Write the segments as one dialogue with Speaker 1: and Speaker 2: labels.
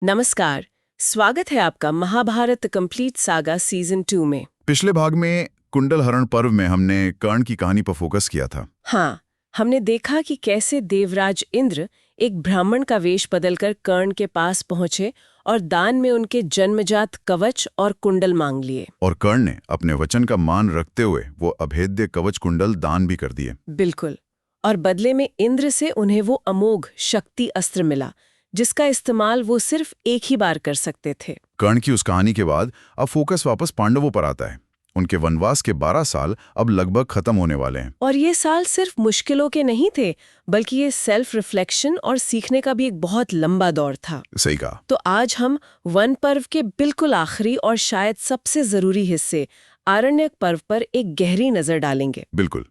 Speaker 1: नमस्कार। स्वागत है आपका महाभारत कंप्लीट सागा सीजन 2 में।
Speaker 2: पिछले भाग में कुंडल हरण पर्व में हमने कर्ण की कहानी पर फोकस किया था।
Speaker 1: हाँ, हमने देखा कि कैसे देवराज इंद्र एक ब्राह्मण का वेश बदलकर कर्ण के पास पहुंचे और दान में उनके जन्मजात कवच और कुंडल मांग लिए।
Speaker 2: और कर्ण ने अपने वचन का मान रखते हुए वो अभेद्य कवच कुंडल दान भी कर दिए।
Speaker 1: बिल्कुल। और बदले में इंद्र से उन्हें वो अमोघ शक्ति अस्त्र मिला, जिसका इस्तेमाल वो सिर्फ एक ही बार कर सकते थे।
Speaker 2: कर्ण की उस कहानी के बाद अब फोकस वापस पांडवों पर आता है। उनके वनवास के 12 साल अब लगभग खत्म होने वाले हैं।
Speaker 1: और ये साल सिर्फ मुश्किलों के नहीं थे, बल्कि ये सेल्फ रिफ्लेक्शन और सीखने का भी एक बहुत लंबा दौर था।
Speaker 2: सही कहा।
Speaker 1: तो आज हम वन पर्व के बिल्कुल आखिरी और शायद सबसे जरूरी हिस्से आरण्यक पर्व पर एक गहरी नजर डालेंगे।
Speaker 2: बिल्कुल,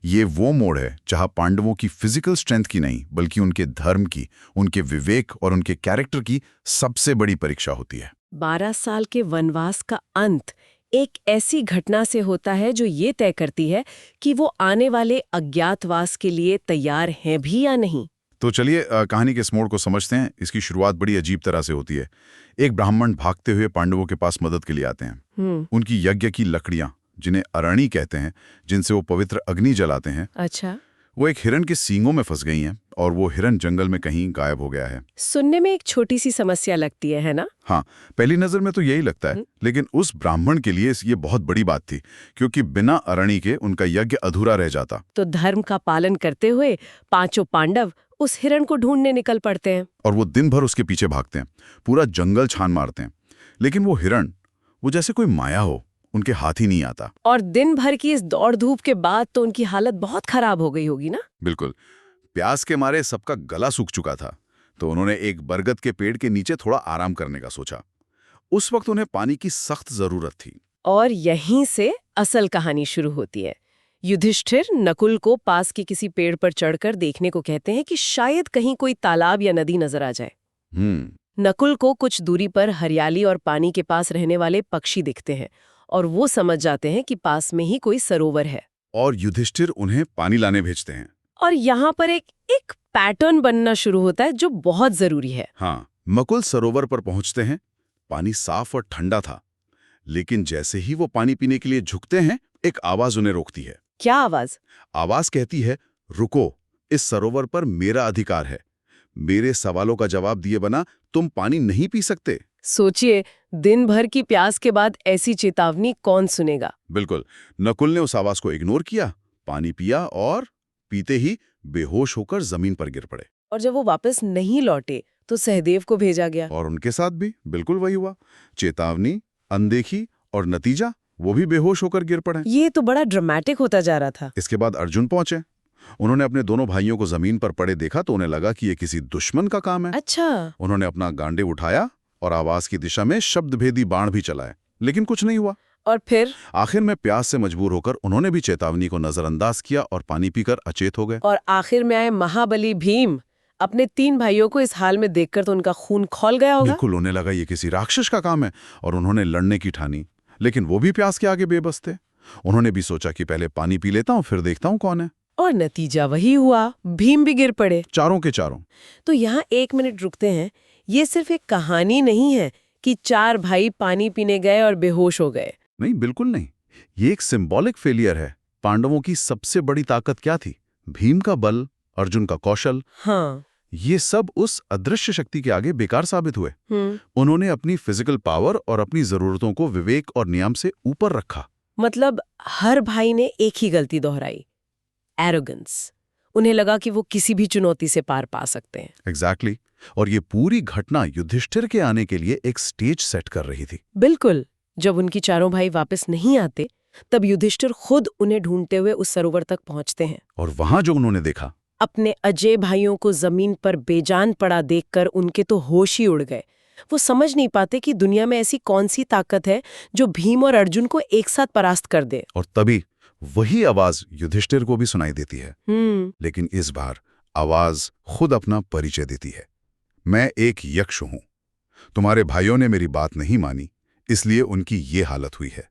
Speaker 2: ये वो मोड़ है जहां पांडवों की फिजिकल स्ट्रेंथ की नहीं बल्कि उनके धर्म की, उनके विवेक और उनके कैरेक्टर की सबसे बड़ी परीक्षा होती है।
Speaker 1: 12 साल के वनवास का अंत एक ऐसी घटना से होता है जो ये तय करती है कि वो आने वाले अज्ञातवास के लिए तैयार हैं भी या नहीं।
Speaker 2: तो चलिए कहानी के इस मोड़ को समझते हैं। इसकी शुरुआत बड़ी अजीब तरह से होती है। एक ब्राह्मण भागते हुए पांडवों के पास मदद के लिए आते हैं। उनकी यज्ञ की लकड़ियां, जिन्हें अरणी कहते हैं, जिनसे वो पवित्र अग्नि जलाते हैं,
Speaker 1: अच्छा,
Speaker 2: वो एक हिरण के सींगों में फंस गई हैं और वो हिरण जंगल में कहीं गायब हो गया है।
Speaker 1: सुनने में एक छोटी सी समस्या लगती है ना?
Speaker 2: हाँ, पहली नजर में तो यही लगता है, लेकिन उस ब्राह्मण के लिए ये बहुत बड़ी बात थी, क्योंकि बिना अरणी के उनका यज्ञ अधूरा रह जाता।
Speaker 1: तो धर्म का पालन करते हुए पांचों पांडव उस हिरण को ढूंढने निकल पड़ते हैं।
Speaker 2: और वो दिन भर उसके पीछे भागते हैं, पूरा जंगल छान मारते हैं, लेकिन वो हिरण, वो जैसे कोई माया हो, उनके हाथ ही नहीं आता।
Speaker 1: और दिन भर की इस दौड़ धूप के बाद तो उनकी हालत बहुत खराब हो गई होगी ना?
Speaker 2: बिल्कुल, प्यास के मारे सबका गला सूख चुका था, तो उन्होंने एक बरगद के पेड़ के नीचे थोड़ा आराम करने का सोचा। उस वक्त उन्हें पानी की सख्त जरूरत थी।
Speaker 1: और यहीं से असल कहानी शुरू होती है। युधिष्ठिर नकुल को पास के किसी पेड़ पर चढ़कर देखने को कहते हैं कि शायद कहीं कोई तालाब या नदी नजर आ जाए। नकुल को कुछ दूरी पर हरियाली और पानी के पास रहने वाले पक्षी दिखते हैं और वो समझ जाते हैं कि पास में ही कोई सरोवर है।
Speaker 2: और युधिष्ठिर उन्हें पानी लाने भेजते हैं।
Speaker 1: और यहाँ पर एक पैटर्न बनना शुरू होता है जो बहुत जरूरी है।
Speaker 2: हाँ, नकुल सरोवर पर पहुंचते हैं। पानी साफ और ठंडा था, लेकिन जैसे ही वो पानी पीने के लिए झुकते हैं, एक आवाज उन्हें रोकती है।
Speaker 1: क्या आवाज?
Speaker 2: आवाज कहती है, रुको, इस सरोवर पर मेरा अधिकार है। मेरे सवालों का जवाब दिए बिना तुम पानी नहीं पी सकते।
Speaker 1: सोचिए, दिन भर की प्यास के बाद ऐसी चेतावनी कौन सुनेगा?
Speaker 2: बिल्कुल, नकुल ने उस आवाज को इग्नोर किया, पानी पिया और पीते ही बेहोश होकर जमीन पर गिर पड़े।
Speaker 1: और जब वो वापस नहीं लौटे तो सहदेव को भेजा गया।
Speaker 2: और उनके साथ भी बिल्कुल वही हुआ। चेतावनी अनदेखी और नतीजा, वो भी बेहोश होकर गिर पड़े।
Speaker 1: ये तो बड़ा ड्रामेटिक होता जा रहा था।
Speaker 2: इसके बाद अर्जुन पहुंचे। उन्होंने अपने दोनों भाइयों को जमीन पर पड़े देखा तो उन्हें लगा कि ये किसी दुश्मन का काम है।
Speaker 1: अच्छा।
Speaker 2: उन्होंने अपना गांडीव उठाया और आवाज की दिशा में शब्दभेदी बाण भी चलाए, लेकिन कुछ नहीं हुआ।
Speaker 1: और फिर
Speaker 2: आखिर में प्यास से मजबूर होकर उन्होंने भी चेतावनी को नजरअंदाज किया और पानी पीकर अचेत हो गए।
Speaker 1: और आखिर में आए महाबली भीम। अपने 3 भाइयों को इस हाल में देखकर तो उनका खून खौल गया होगा।
Speaker 2: बिल्कुल, उन्हें लगा ये किसी राक्षस का काम है और उन्होंने लड़ने की ठानी, लेकिन वो भी प्यास के आगे बेबस थे। उन्होंने भी सोचा कि पहले पानी पी लेता हूँ, फिर देखता हूँ कौन है।
Speaker 1: और नतीजा वही हुआ, भीम भी गिर पड़े,
Speaker 2: चारों के चारों।
Speaker 1: तो यहाँ 1 मिनट रुकते हैं। ये सिर्फ एक कहानी नहीं है कि 4 भाई पानी पीने गए और बेहोश हो गए।
Speaker 2: नहीं, बिल्कुल नहीं। ये एक सिंबॉलिक फेलियर है। पांडवों की सबसे बड़ी ताकत क्या थी? भीम का बल, अर्जुन का कौशल।
Speaker 1: हाँ,
Speaker 2: ये सब उस अदृश्य शक्ति के आगे बेकार साबित हुए। उन्होंने अपनी फिजिकल पावर और अपनी जरूरतों को विवेक और नियम से ऊपर रखा।
Speaker 1: मतलब हर भाई ने एक ही गलती दोहराई, एरोगेंस। उन्हें लगा कि वो किसी भी चुनौती से पार पा सकते हैं।
Speaker 2: एग्जैक्टली। और ये पूरी घटना युधिष्ठिर के आने के लिए एक स्टेज सेट कर रही थी।
Speaker 1: बिल्कुल। जब उनकी चारों भाई वापस नहीं आते, तब युधिष्ठिर खुद उन्हें ढूंढते हुए उस सरोवर तक पहुंचते हैं।
Speaker 2: और वहां जो उन्होंने देखा,
Speaker 1: अपने अजय भाइयों को जमीन पर बेजान पड़ा देखकर उनके तो होश ही उड़ गए। वो समझ नहीं पाते कि दुनिया में ऐसी कौन सी ताकत है जो भीम और अर्जुन को एक साथ परास्त कर दे।
Speaker 2: और तभी वही आवाज युधिष्ठिर को भी सुनाई देती है। लेकिन इस बार आवाज खुद अपना परिचय देती है। मैं एक यक्ष हूं। तुम्हारे भाइयों ने मेरी बात नहीं मानी, इसलिए उनकी ये हालत हुई है।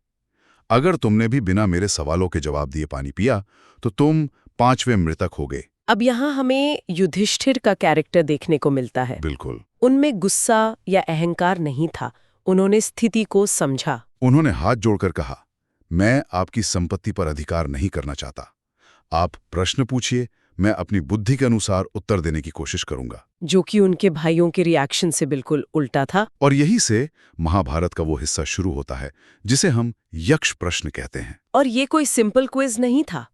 Speaker 2: अगर तुमने भी बिना मेरे सवालों के जवाब दिए पानी पिया तो तुम 5वें मृतक हो गए।
Speaker 1: अब यहाँ हमें युधिष्ठिर का कैरेक्टर देखने को मिलता है।
Speaker 2: बिल्कुल।
Speaker 1: उनमें गुस्सा या अहंकार नहीं था, उन्होंने स्थिति को समझा।
Speaker 2: उन्होंने हाथ जोड़कर कहा, मैं आपकी संपत्ति पर अधिकार नहीं करना चाहता। आप प्रश्न पूछिए, मैं अपनी बुद्धि के अनुसार उत्तर देने की कोशिश करूंगा।
Speaker 1: जो कि उनके भाइयों के रिएक्शन से बिल्कुल उल्टा था।
Speaker 2: और यही से महाभारत का वो हिस्सा शुरू होता है जिसे हम यक्ष प्रश्न कहते हैं।
Speaker 1: और ये कोई सिंपल क्विज नहीं था,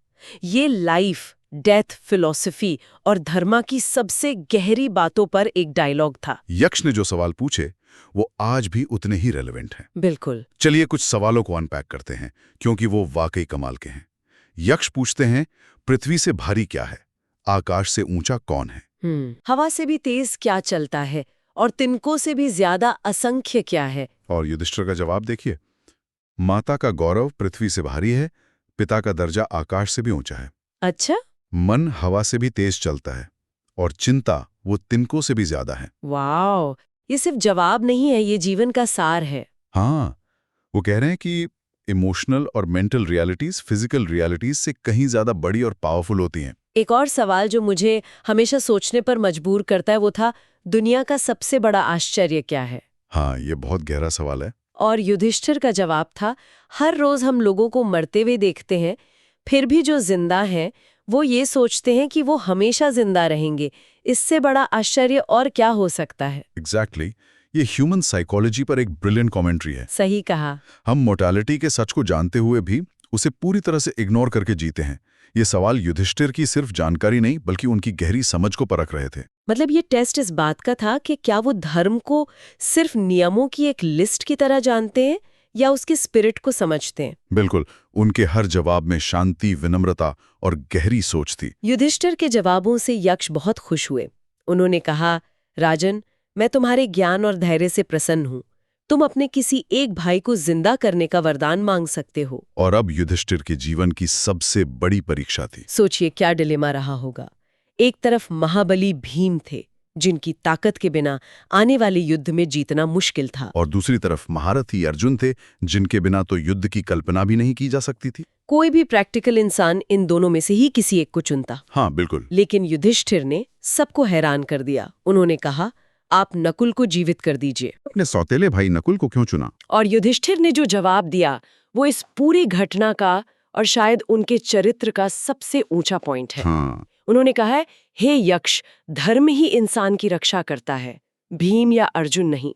Speaker 1: ये लाइफ, डेथ, फिलॉसफी और धर्मा की सबसे गहरी बातों पर एक डायलॉग था।
Speaker 2: यक्ष ने जो सवाल पूछे वो आज भी उतने ही रेलेवेंट हैं।
Speaker 1: बिल्कुल।
Speaker 2: चलिए कुछ सवालों को अनपैक करते हैं क्योंकि वो वाकई कमाल के हैं। यक्ष पूछते हैं, पृथ्वी से भारी क्या है? आकाश से ऊंचा कौन है?
Speaker 1: हवा से भी तेज क्या चलता है? और तिनकों से भी ज्यादा असंख्य क्या है?
Speaker 2: और युधिष्ठिर का जवाब देखिए, माता का गौरव पृथ्वी से भारी है, पिता का दर्जा आकाश से भी ऊंचा है।
Speaker 1: अच्छा।
Speaker 2: मन हवा से भी तेज चलता है और चिंता वो तिनकों से भी ज्यादा है।
Speaker 1: वाओ, ये सिर्फ जवाब नहीं है, ये जीवन का सार है।
Speaker 2: हाँ, वो कह रहे हैं कि इमोशनल और मेंटल रियलिटीज फिजिकल रियलिटीज से कहीं ज्यादा बड़ी और पावरफुल होती हैं।
Speaker 1: एक और सवाल जो मुझे हमेशा सोचने पर मजबूर करता है वो था, दुनिया का सबसे बड़ा आश्चर्य क्या है?
Speaker 2: हाँ, ये बहुत गहरा सवाल है।
Speaker 1: और युधिष्ठिर का जवाब था, हर रोज हम लोगों को मरते हुए देखते हैं, फिर भी जो जिंदा हैं वो ये सोचते हैं कि वो हमेशा जिंदा रहेंगे। इससे बड़ा आश्चर्य और क्या हो सकता है?
Speaker 2: एग्जैक्टली ये ह्यूमन साइकोलॉजी पर एक ब्रिलियंट कमेंट्री है।
Speaker 1: सही कहा।
Speaker 2: हम मोर्टालिटी के सच को जानते हुए भी उसे पूरी तरह से इग्नोर करके जीते हैं। ये सवाल युधिष्ठिर की सिर्फ जानकारी नहीं बल्कि उनकी गहरी समझ को परख रहे थे।
Speaker 1: मतलब ये टेस्ट इस बात का था कि क्या वो धर्म को सिर्फ नियमों की एक लिस्ट की तरह जानते हैं या उसके स्पिरिट को समझते हैं?
Speaker 2: बिल्कुल, उनके हर जवाब में शांति, विनम्रता और गहरी सोच थी।
Speaker 1: युधिष्ठिर के जवाबों से यक्ष बहुत खुश हुए। उन्होंने कहा, राजन, मैं तुम्हारे ज्ञान और धैर्य से प्रसन्न हूँ। तुम अपने किसी एक भाई को जिंदा करने का वरदान मांग सकते हो।
Speaker 2: और अब युधिष्ठिर के जीवन की सबसे बड़ी परीक्षा थी।
Speaker 1: सोचिए क्या डिलेमा रहा होगा। एक तरफ महाबली भीम थे, जिनकी ताकत के बिना आने वाले युद्ध में जीतना मुश्किल था।
Speaker 2: और दूसरी तरफ महारथी अर्जुन थे, जिनके बिना तो युद्ध की कल्पना भी नहीं की जा सकती थी।
Speaker 1: कोई भी प्रैक्टिकल इंसान इन दोनों में से ही किसी एक को चुनता।
Speaker 2: हाँ, बिल्कुल।
Speaker 1: लेकिन युधिष्ठिर ने सबको हैरान कर दिया। उन्होंने कहा, आप नकुल को जीवित कर दीजिए।
Speaker 2: अपने सौतेले भाई नकुल को क्यों चुना?
Speaker 1: और युधिष्ठिर ने जो जवाब दिया वो इस पूरी घटना का और शायद उनके चरित्र का सबसे ऊंचा पॉइंट है।
Speaker 2: हाँ।
Speaker 1: उन्होंने कहा है, हे यक्ष, धर्म ही इंसान की रक्षा करता है, भीम या अर्जुन नहीं।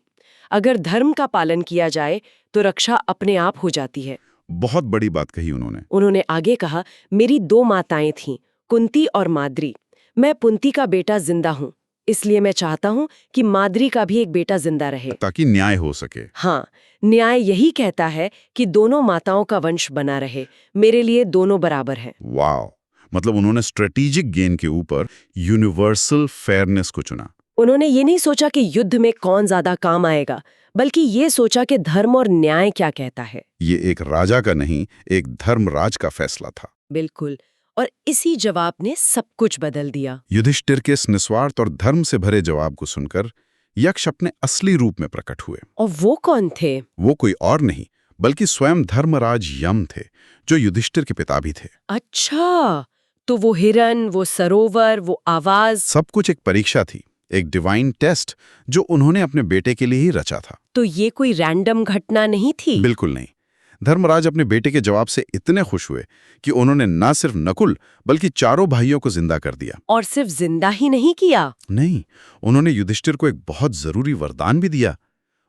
Speaker 1: अगर धर्म का पालन किया जाए तो रक्षा अपने आप हो जाती है।
Speaker 2: बहुत बड़ी बात कही उन्होंने।
Speaker 1: उन्होंने आगे कहा, मेरी 2 माताएं थीं, कुंती और माद्री। मैं कुंती का बेटा जिंदा हूँ, इसलिए मैं चाहता हूँ कि माद्री का भी एक बेटा जिंदा रहे,
Speaker 2: ताकि न्याय हो सके।
Speaker 1: हाँ, न्याय यही कहता है कि दोनों माताओं का वंश बना रहे। मेरे लिए दोनों बराबर हैं।
Speaker 2: वाह, मतलब उन्होंने स्ट्रेटेजिक गेन के ऊपर यूनिवर्सल फेयरनेस को चुना।
Speaker 1: उन्होंने ये नहीं सोचा कि युद्ध में कौन ज्यादा काम आएगा, बल्कि ये सोचा कि धर्म और न्याय क्या कहता है।
Speaker 2: ये एक राजा का नहीं, एक धर्मराज का फैसला था।
Speaker 1: बिल्कुल, और इसी जवाब ने सब कुछ बदल दिया।
Speaker 2: युधिष्ठिर के इस निस्वार्थ और धर्म से भरे जवाब को सुनकर यक्ष अपने असली रूप में प्रकट हुए।
Speaker 1: और वो कौन थे?
Speaker 2: वो कोई और नहीं बल्कि स्वयं धर्मराज यम थे, जो युधिष्ठिर के पिता भी थे।
Speaker 1: अच्छा, तो वो हिरन, वो सरोवर, वो आवाज,
Speaker 2: सब कुछ एक परीक्षा थी, एक डिवाइन टेस्ट जो उन्होंने अपने बेटे के लिए ही रचा था।
Speaker 1: तो ये कोई रैंडम घटना नहीं थी?
Speaker 2: बिल्कुल नहीं। धर्मराज अपने बेटे के जवाब से इतने खुश हुए कि उन्होंने न सिर्फ नकुल बल्कि चारों भाइयों को जिंदा कर दिया।
Speaker 1: और सिर्फ जिंदा ही नहीं किया।
Speaker 2: नहीं, उन्होंने युधिष्ठिर को एक बहुत जरूरी वरदान भी दिया।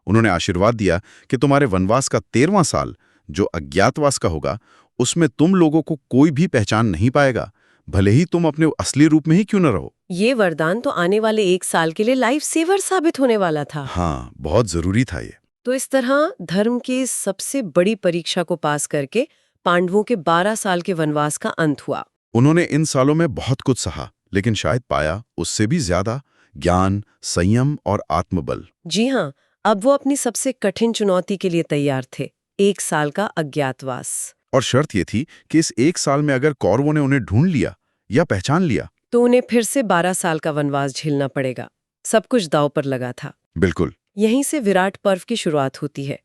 Speaker 2: उन्होंने आशीर्वाद दिया कि तुम्हारे वनवास का 13वां साल, जो अज्ञातवास का होगा, उसमें तुम लोगों को कोई भी पहचान नहीं पाएगा, भले ही तुम अपने असली रूप में ही क्यों न रहो।
Speaker 1: ये वरदान तो आने वाले 1 साल के लिए लाइफ सेवर साबित होने वाला था।
Speaker 2: हाँ, बहुत जरूरी था ये।
Speaker 1: तो इस तरह धर्म की सबसे बड़ी परीक्षा को पास करके पांडवों के 12 साल के वनवास का अंत हुआ।
Speaker 2: उन्होंने इन सालों में बहुत कुछ सहा, लेकिन शायद पाया उससे भी ज्यादा ज्ञान, संयम और आत्मबल।
Speaker 1: जी हाँ, अब वो अपनी सबसे कठिन चुनौती के लिए तैयार थे, 1 साल का अज्ञातवास।
Speaker 2: और शर्त ये थी कि इस 1 साल में अगर कौरवों ने उन्हें ढूंढ लिया या पहचान लिया
Speaker 1: तो उन्हें फिर से 12 साल का वनवास झेलना पड़ेगा। सब कुछ दांव पर लगा था।
Speaker 2: बिल्कुल।
Speaker 1: यहीं से विराट पर्व की शुरुआत होती है।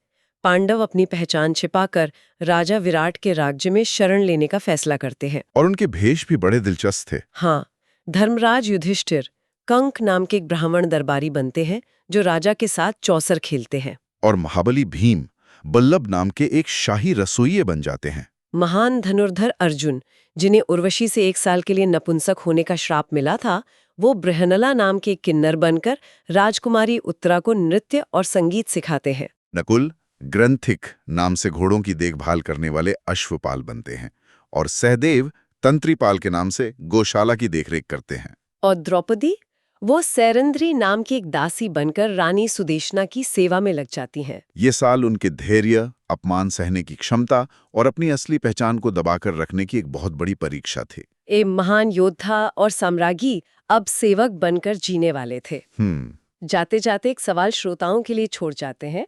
Speaker 1: पांडव अपनी पहचान छिपाकर राजा विराट के राज्य में शरण लेने का फैसला करते हैं।
Speaker 2: और उनके भेष भी बड़े दिलचस्प थे।
Speaker 1: हाँ, धर्मराज युधिष्ठिर कंक नाम के एक ब्राह्मण दरबारी बनते हैं जो राजा के साथ चौसर खेलते हैं।
Speaker 2: और महाबली भीम बल्लभ नाम के एक शाही रसोइये बन जाते हैं।
Speaker 1: महान धनुर्धर अर्जुन, जिन्हें उर्वशी से 1 साल के लिए नपुंसक होने का श्राप मिला था, वो बृहनला नाम के किन्नर बनकर राजकुमारी उत्तरा को नृत्य और संगीत सिखाते हैं।
Speaker 2: नकुल ग्रंथिक नाम से घोड़ों की देखभाल करने वाले अश्वपाल बनते हैं और सहदेव तंत्रीपाल के नाम से गौशाला की देखरेख करते हैं।
Speaker 1: और द्रौपदी, वो सैरंध्री नाम की एक दासी बनकर रानी सुदेशना की सेवा में लग जाती हैं।
Speaker 2: ये साल उनके धैर्य, अपमान सहने की क्षमता और अपनी असली पहचान को दबाकर रखने की एक बहुत बड़ी परीक्षा थे।
Speaker 1: एक महान योद्धा और साम्राज्ञी अब सेवक बनकर जीने वाले थे। जाते जाते एक सवाल श्रोताओं के लिए छोड़ जाते हैं।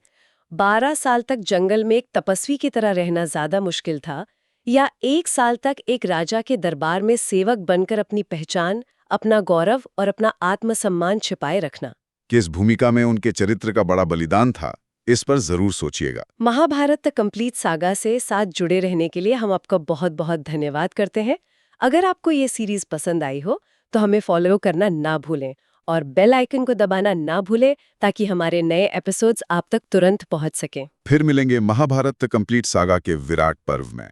Speaker 1: 12 साल तक जंगल में एक तपस्वी की तरह रहना ज्यादा मुश्किल था, या 1 साल तक एक राजा के दरबार में सेवक बनकर अपनी पहचान, अपना गौरव और अपना आत्मसम्मान छिपाए रखना?
Speaker 2: किस भूमिका में उनके चरित्र का बड़ा बलिदान था, इस पर जरूर सोचिएगा।
Speaker 1: महाभारत द कंप्लीट सागा से साथ जुड़े रहने के लिए हम आपका बहुत बहुत धन्यवाद करते हैं। अगर आपको ये सीरीज पसंद आई हो तो हमें फॉलो करना ना भूलें और बेल आइकन को दबाना ना भूलें ताकि हमारे नए एपिसोड्स आप तक तुरंत पहुंच सकें।
Speaker 2: फिर मिलेंगे महाभारत द कंप्लीट सागा के विराट पर्व में।